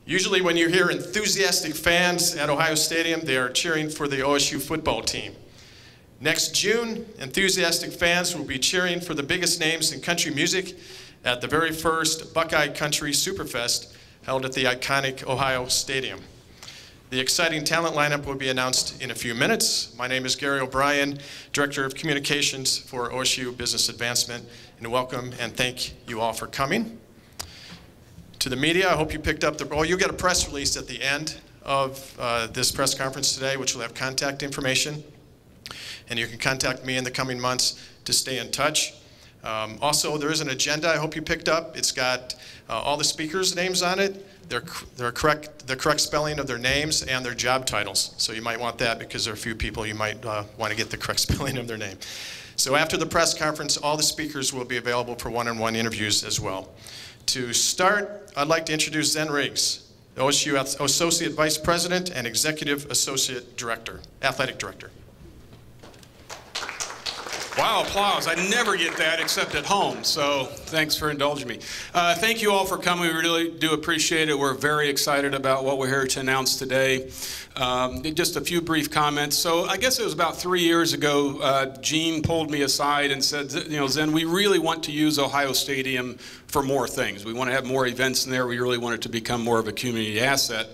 Usually when you hear enthusiastic fans at Ohio Stadium, they are cheering for the OSU football team. Next June, enthusiastic fans will be cheering for the biggest names in country music at the very first Buckeye Country Superfest held at the iconic Ohio Stadium. The exciting talent lineup will be announced in a few minutes. My name is Gary O'Brien, Director of Communications for OSU Business Advancement, and welcome and thank you all for coming. To the media, I hope you picked up you'll get a press release at the end of this press conference today, which will have contact information. And you can contact me in the coming months to stay in touch. Also, there is an agenda I hope you picked up. It's got all the speakers' names on it, the correct spelling of their names, and their job titles. So you might want that because there are a few people you might want to get the correct spelling of their name. So after the press conference, all the speakers will be available for one-on-one interviews as well. To start, I'd like to introduce Zen Riggs, the OSU Associate Vice President and Executive Associate Director, Athletic Director. Wow, applause. I never get that except at home, so thanks for indulging me. Thank you all for coming. We really do appreciate it. We're very excited about what we're here to announce today. Just a few brief comments. So I guess it was about 3 years ago, Gene pulled me aside and said, you know, Zen, we really want to use Ohio Stadium for more things. We want to have more events in there. We really want it to become more of a community asset.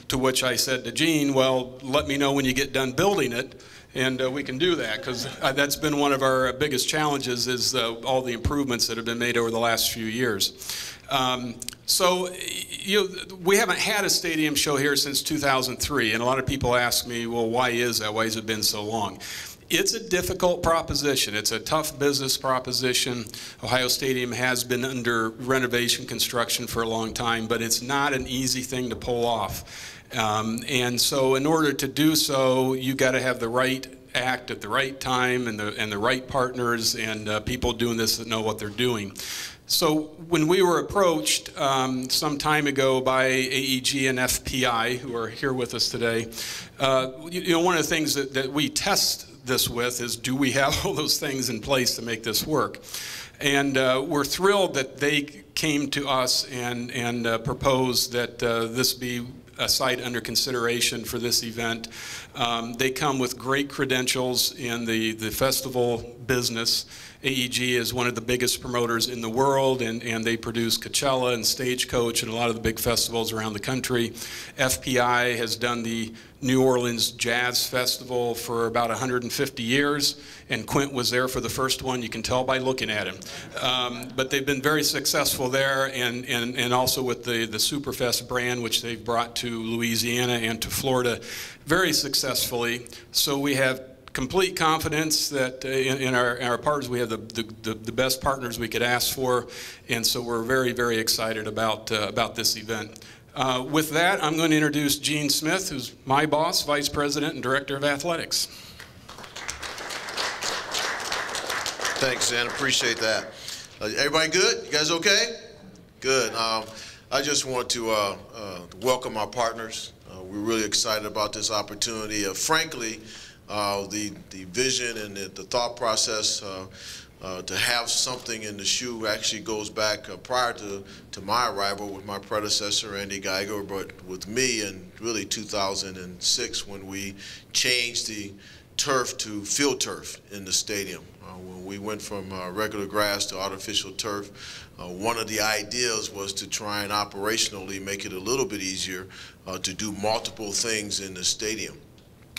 To which I said to Gene, well, let me know when you get done building it. And we can do that because that's been one of our biggest challenges is all the improvements that have been made over the last few years. We haven't had a stadium show here since 2003, and a lot of people ask me, well, why is that? Why has it been so long? It's a difficult proposition. It's a tough business proposition. Ohio Stadium has been under renovation construction for a long time, but it's not an easy thing to pull off. And so in order to do so, you got to have the right act at the right time and the right partners and people doing this that know what they're doing. So when we were approached some time ago by AEG and FPI, who are here with us today, one of the things that we test this with is, do we have all those things in place to make this work? And we're thrilled that they came to us and proposed that this be a site under consideration for this event. They come with great credentials in the festival business. AEG is one of the biggest promoters in the world, and they produce Coachella and Stagecoach and a lot of the big festivals around the country. FPI has done the New Orleans Jazz Festival for about 150 years, and Quint was there for the first one. You can tell by looking at him. But they've been very successful there, and also with the Superfest brand, which they've brought to Louisiana and to Florida very successfully. So we have complete confidence that in our partners, we have the best partners we could ask for, and so we're very, very excited about this event. With that, I'm going to introduce Gene Smith, who's my boss, Vice President and Director of Athletics. Thanks, Zen. Appreciate that. Everybody good? You guys okay? Good. I just want to welcome our partners. We're really excited about this opportunity. Frankly, the vision and the thought process to have something in the shoe actually goes back prior to my arrival with my predecessor, Andy Geiger, but with me in really 2006 when we changed the turf to field turf in the stadium. When we went from regular grass to artificial turf, one of the ideas was to try and operationally make it a little bit easier to do multiple things in the stadium.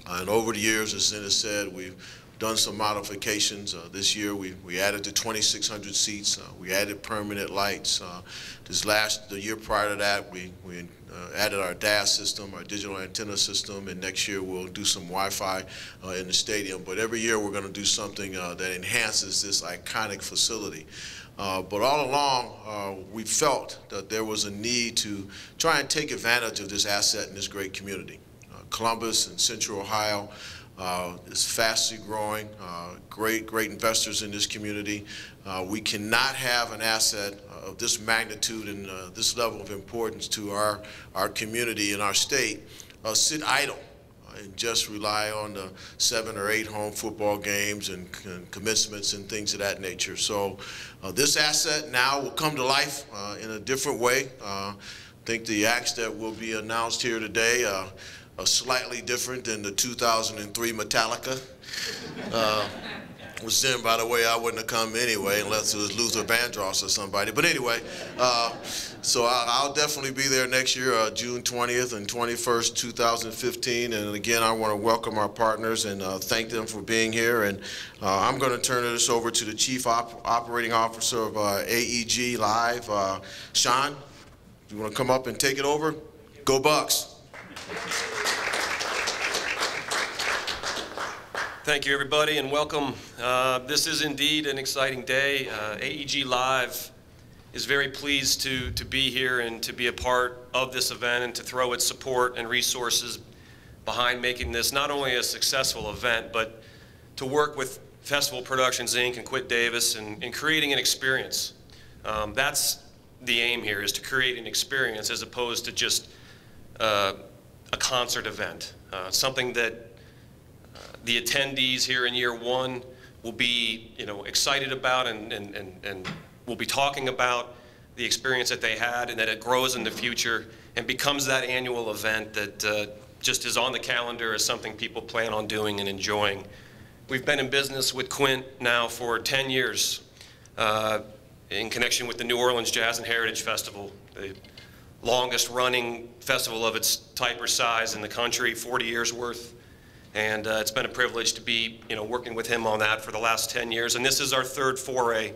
And over the years, as Zen has said, we've done some modifications. This year, we added the 2,600 seats. We added permanent lights. The year prior to that, we added our DAS system, our digital antenna system, and next year we'll do some Wi-Fi in the stadium. But every year we're going to do something that enhances this iconic facility. But all along, we felt that there was a need to try and take advantage of this asset in this great community. Columbus and Central Ohio is fastly growing, great investors in this community. We cannot have an asset of this magnitude and this level of importance to our community and our state sit idle and just rely on the 7 or 8 home football games and commencements and things of that nature. So this asset now will come to life in a different way. think the acts that will be announced here today are slightly different than the 2003 Metallica. Which then, by the way, I wouldn't have come anyway unless it was Luther Vandross or somebody. But anyway, so I'll definitely be there next year, June 20th and 21st, 2015. And again, I want to welcome our partners and thank them for being here. And I'm going to turn this over to the Chief Operating Officer of AEG Live, Sean. You want to come up and take it over? Go Bucks. Thank you, everybody, and welcome. This is indeed an exciting day. AEG Live is very pleased to be here and to be a part of this event and to throw its support and resources behind making this not only a successful event, but to work with Festival Productions, Inc. and Quint Davis in creating an experience. That's the aim here, is to create an experience as opposed to just a concert event, something that the attendees here in year one will be, excited about and will be talking about the experience that they had, and that it grows in the future and becomes that annual event that just is on the calendar as something people plan on doing and enjoying. We've been in business with Quint now for 10 years in connection with the New Orleans Jazz and Heritage Festival, the longest running festival of its type or size in the country, 40 years worth. And it's been a privilege to be, working with him on that for the last 10 years. And this is our third foray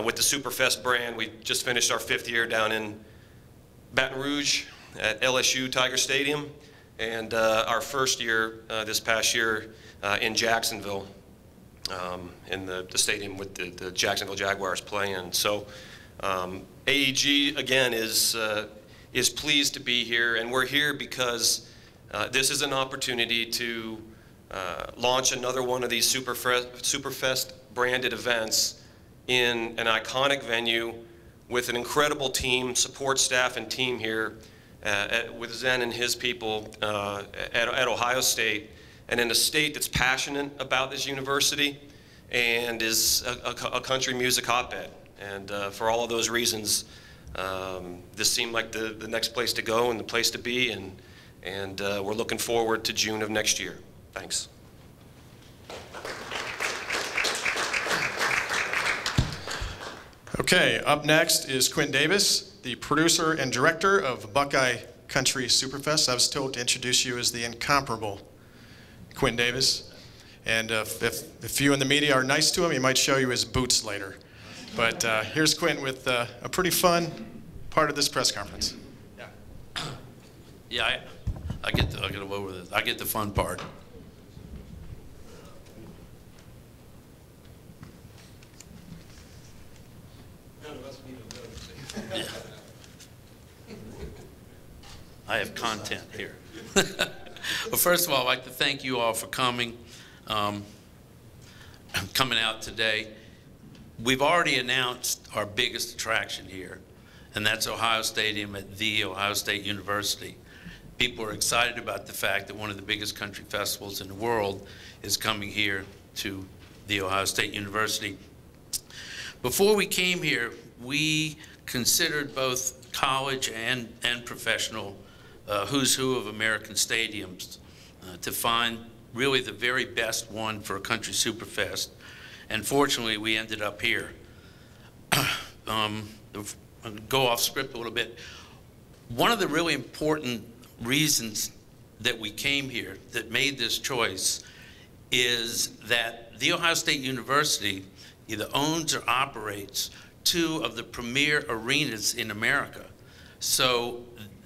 with the Superfest brand. We just finished our 5th year down in Baton Rouge at LSU Tiger Stadium, and our first year this past year in Jacksonville, in the stadium with the Jacksonville Jaguars play in. So AEG again is pleased to be here, and we're here because this is an opportunity to launch another one of these Superfest branded events in an iconic venue with an incredible team, support staff and team here with Zen and his people at Ohio State, and in a state that's passionate about this university and is a country music hotbed. And for all of those reasons, this seemed like the next place to go and the place to be, and we're looking forward to June of next year. Thanks. Okay, up next is Quint Davis, the producer and director of Buckeye Country Superfest. I was told to introduce you as the incomparable Quint Davis. And if you in the media are nice to him, he might show you his boots later. But here's Quint with a pretty fun part of this press conference. Yeah, I get over this. I get the fun part. Yeah. I have content here. Well, first of all, I'd like to thank you all for coming out today. We've already announced our biggest attraction here, and that's Ohio Stadium at The Ohio State University. People are excited about the fact that one of the biggest country festivals in the world is coming here to The Ohio State University. Before we came here, we considered both college and professional who's who of American stadiums to find really the very best one for a country Superfest. And fortunately, we ended up here. I'll go off script a little bit. One of the really important reasons that we came here, that made this choice, is that The Ohio State University either owns or operates 2 of the premier arenas in America. So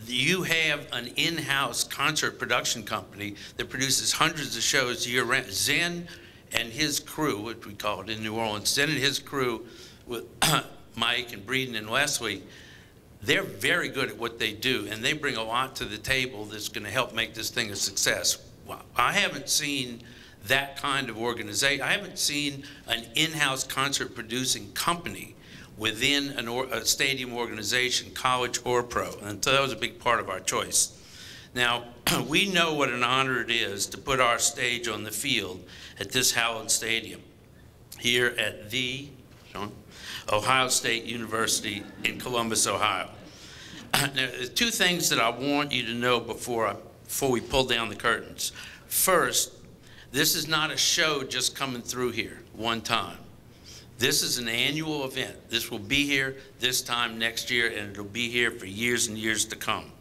you have an in-house concert production company that produces hundreds of shows year-round. Zen and his crew, which we call it in New Orleans, Zen and his crew with Mike and Breeden and Leslie, they're very good at what they do, and they bring a lot to the table that's going to help make this thing a success. Well, I haven't seen that kind of organization. I haven't seen an in-house concert producing company within a stadium organization, college or pro, and so that was a big part of our choice. Now, we know what an honor it is to put our stage on the field at this hallowed stadium here at the Ohio State University in Columbus, Ohio. Now, there's two things that I want you to know before we pull down the curtains. First, this is not a show just coming through here one time. This is an annual event. This will be here this time next year, and it'll be here for years and years to come.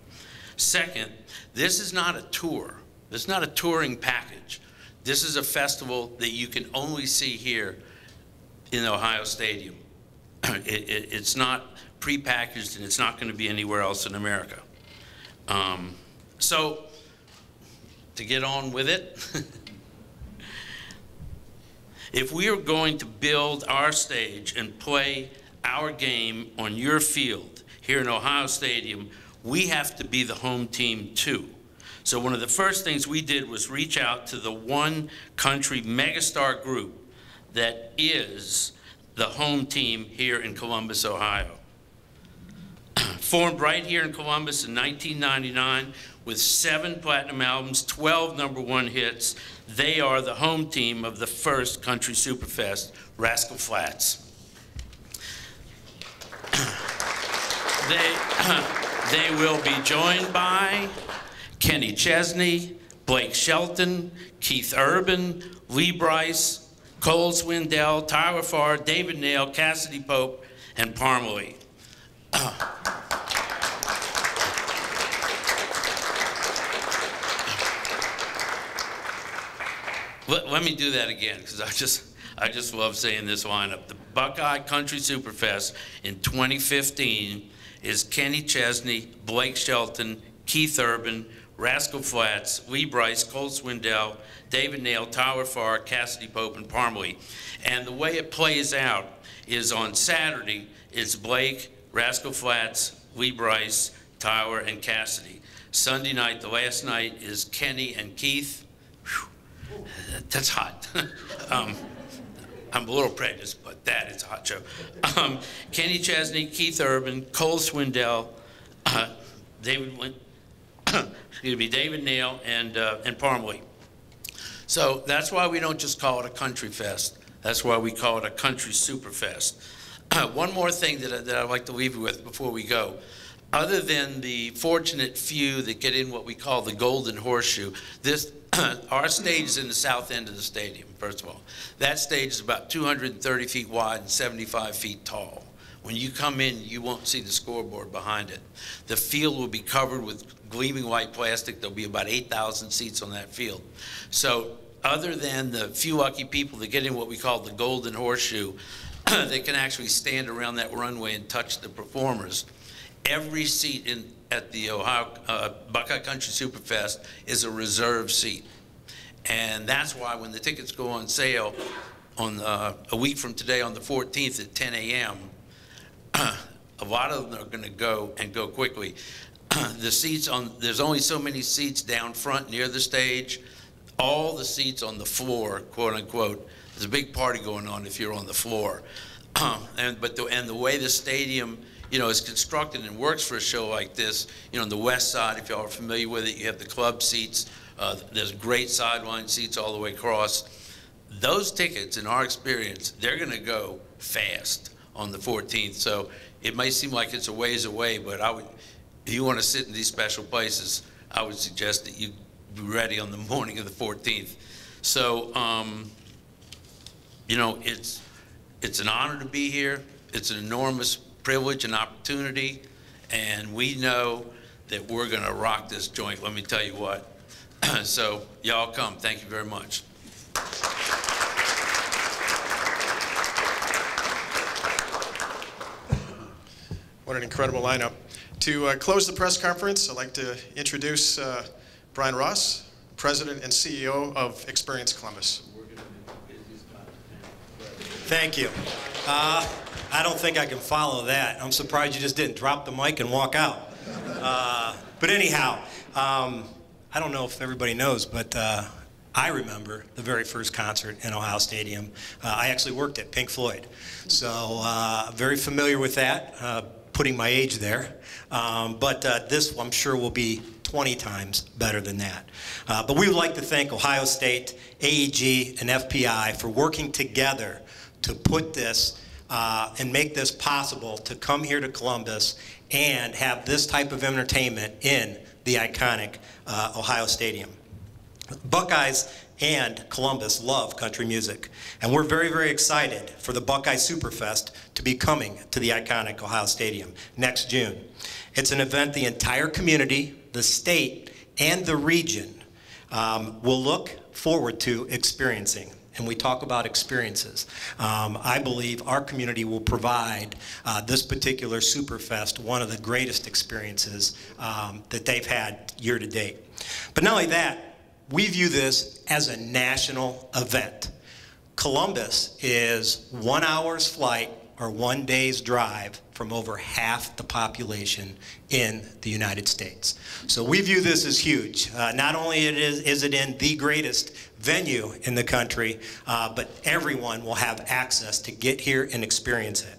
Second, this is not a tour. This is not a touring package. This is a festival that you can only see here in Ohio Stadium. It's not prepackaged, and it's not going to be anywhere else in America. So, to get on with it, if we are going to build our stage and play our game on your field here in Ohio Stadium, we have to be the home team too. So one of the first things we did was reach out to the one country megastar group that is the home team here in Columbus, Ohio. Formed right here in Columbus in 1999 with 7 platinum albums, 12 #1 hits, they are the home team of the first Country Superfest, Rascal Flatts. They will be joined by Kenny Chesney, Blake Shelton, Keith Urban, Lee Brice, Cole Swindell, Tyler Farr, David Nail, Cassidy Pope, and Parmalee. Let me do that again, because I just love saying this lineup. The Buckeye Country Superfest in 2015 is Kenny Chesney, Blake Shelton, Keith Urban, Rascal Flatts, Lee Brice, Cole Swindell, David Nail, Tyler Farr, Cassidy Pope, and Parmalee. And the way it plays out is on Saturday, it's Blake, Rascal Flatts, Lee Brice, Tyler, and Cassidy. Sunday night, the last night, is Kenny and Keith. Whew, that's hot. I'm a little prejudiced, but that is a hot show. Kenny Chesney, Keith Urban, Cole Swindell, David Nail, and Parmalee. So that's why we don't just call it a country fest. That's why we call it a country superfest. One more thing that I'd like to leave you with before we go. Other than the fortunate few that get in what we call the golden horseshoe, our stage is in the south end of the stadium, first of all. That stage is about 230 feet wide and 75 feet tall. When you come in, you won't see the scoreboard behind it. The field will be covered with gleaming white plastic. There'll be about 8,000 seats on that field. So other than the few lucky people that get in what we call the golden horseshoe, they can actually stand around that runway and touch the performers. Every seat at the Buckeye Country Superfest is a reserve seat. And that's why when the tickets go on sale on a week from today on the 14th at 10 a.m., a lot of them are going to go and go quickly. There's only so many seats down front near the stage. All the seats on the floor, quote unquote, there's a big party going on if you're on the floor. And the way the stadium, is constructed and works for a show like this, on the west side, if y'all are familiar with it, you have the club seats. There's great sideline seats all the way across. Those tickets, in our experience, they're going to go fast on the 14th. So it may seem like it's a ways away, but if you want to sit in these special places, I would suggest that you be ready on the morning of the 14th. So, it's an honor to be here. It's an enormous privilege and opportunity, and we know that we're going to rock this joint, let me tell you what. So, y'all come. Thank you very much. What an incredible lineup. To close the press conference, I'd like to introduce Brian Ross, President and CEO of Experience Columbus. Thank you. I don't think I can follow that. I'm surprised you just didn't drop the mic and walk out. But anyhow, I don't know if everybody knows, but I remember the very first concert in Ohio Stadium. I actually worked at Pink Floyd, so very familiar with that, putting my age there. But this, I'm sure, will be 20 times better than that. But we would like to thank Ohio State, AEG, and FPI for working together to put this and make this possible to come here to Columbus and have this type of entertainment in the iconic Ohio Stadium. Buckeyes and Columbus love country music, and we're very, very excited for the Buckeye Superfest to be coming to the iconic Ohio Stadium next June. It's an event the entire community, the state, and the region will look forward to experiencing. And we talk about experiences. I believe our community will provide this particular Superfest one of the greatest experiences that they've had year to date. But not only that, we view this as a national event. Columbus is 1 hour's flight or 1 day's drive from over half the population in the United States. So we view this as huge. Not only is it in the greatest venue in the country, but everyone will have access to get here and experience it.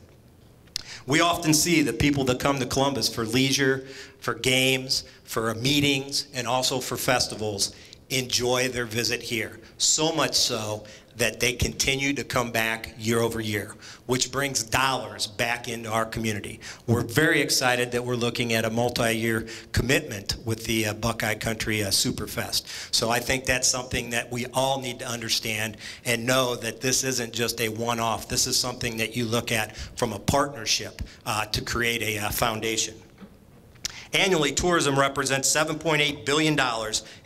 We often see the people that come to Columbus for leisure, for games, for meetings, and also for festivals enjoy their visit here. So much so that they continue to come back year over year, which brings dollars back into our community. We're very excited that we're looking at a multi-year commitment with the Buckeye Country Superfest. So I think that's something that we all need to understand and know that this isn't just a one-off. This is something that you look at from a partnership to create a foundation. Annually, tourism represents $7.8 billion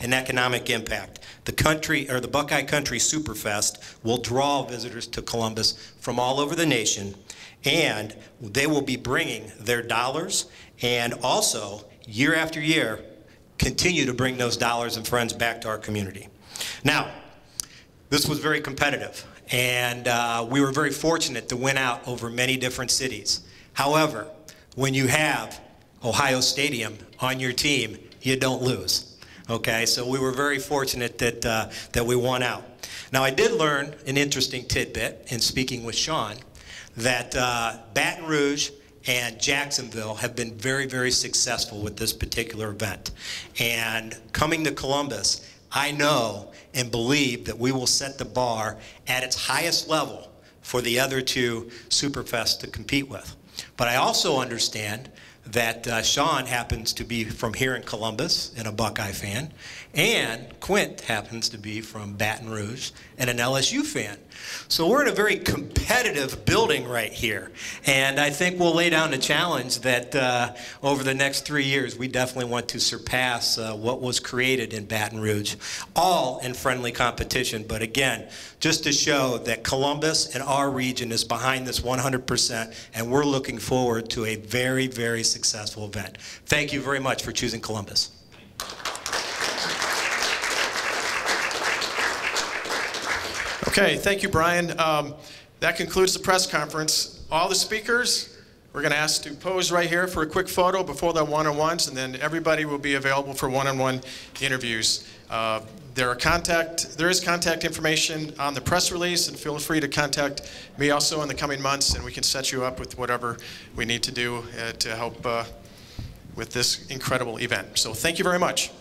in economic impact. The Buckeye Country Superfest will draw visitors to Columbus from all over the nation, and they will be bringing their dollars and also, year after year, continue to bring those dollars and friends back to our community. Now, this was very competitive, and we were very fortunate to win out over many different cities. However, when you have Ohio Stadium on your team, you don't lose. Okay, so we were very fortunate that we won out. Now, I did learn an interesting tidbit in speaking with Sean that Baton Rouge and Jacksonville have been very, very successful with this particular event. And coming to Columbus, I know and believe that we will set the bar at its highest level for the other two Superfests to compete with. But I also understand that Sean happens to be from here in Columbus and a Buckeye fan, and Quint happens to be from Baton Rouge and an LSU fan. So we're in a very competitive building right here, and I think we'll lay down the challenge that over the next 3 years we definitely want to surpass what was created in Baton Rouge, all in friendly competition. But again, just to show that Columbus and our region is behind this 100%, and we're looking forward to a very, very successful event. Thank you very much for choosing Columbus. Okay, thank you, Brian. That concludes the press conference. All the speakers, we're going to ask to pose right here for a quick photo before the one-on-ones, and then everybody will be available for one-on-one interviews. There is contact information on the press release, and feel free to contact me also in the coming months, and we can set you up with whatever we need to do to help with this incredible event. So thank you very much.